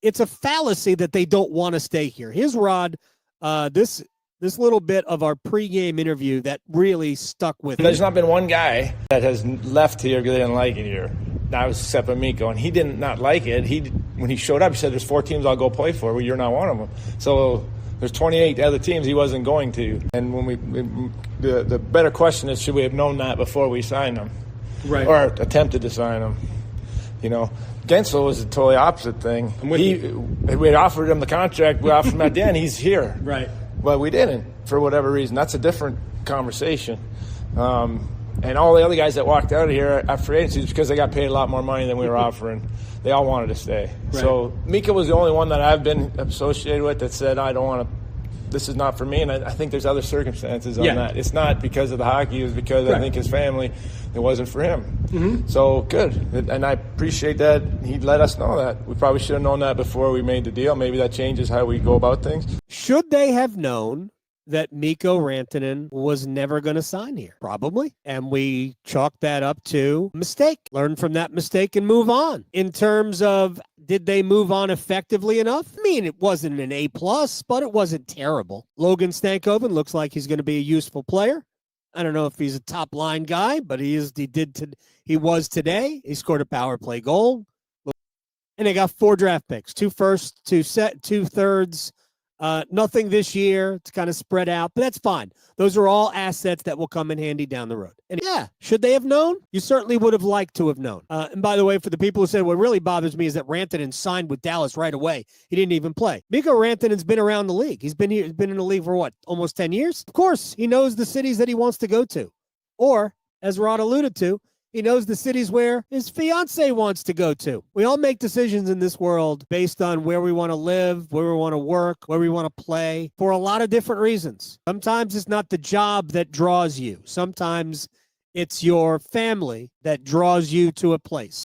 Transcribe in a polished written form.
It's a fallacy that they don't want to stay here. Here's Rod, this little bit of our pregame interview that really stuck with me. There's not been one guy that has left here because they didn't like it here. That was except for Mikko, and he did not like it. When he showed up, he said, "There's 4 teams I'll go play for. Well, you're not one of them." So there's 28 other teams he wasn't going to. And when the better question is, should we have known that before we signed him, right? Or attempted to sign him? You know, Gensel was a totally opposite thing. We had offered him the contract. We offered him at the end. He's here, right? Well, we didn't for whatever reason. That's a different conversation. And all the other guys that walked out of here after free agency is because they got paid a lot more money than we were offering. They all wanted to stay. Right. So Mikko was the only one that I've been associated with that said, I don't want to, this is not for me. And I think there's other circumstances on that. It's not because of the hockey. It was because I think his family, it wasn't for him. Mm-hmm. So good. And I appreciate that he let us know that. We probably should have known that before we made the deal. Maybe that changes how we go about things. Should they have known that Mikko Rantanen was never going to sign here? Probably. And we chalk that up to a mistake. Learn from that mistake and move on. In terms of, did they move on effectively enough? I mean, it wasn't an A+, but it wasn't terrible. Logan Stankoven looks like he's going to be a useful player. I don't know if he's a top line guy, but he was today. He scored a power play goal. And they got 4 draft picks, 2 firsts, 2 thirds. Nothing this year. It's kind of spread out, but that's fine. Those are all assets that will come in handy down the road. And should they have known? You certainly would have liked to have known. And by the way, for the people who said what really bothers me is that Rantanen signed with Dallas right away. He didn't even play. Mikko Rantanen's been around the league. He's been here. He's been in the league for what? Almost 10 years? Of course, he knows the cities that he wants to go to. Or, as Rod alluded to, he knows the cities where his fiance wants to go to. We all make decisions in this world based on where we want to live, where we want to work, where we want to play, for a lot of different reasons. Sometimes it's not the job that draws you. Sometimes it's your family that draws you to a place.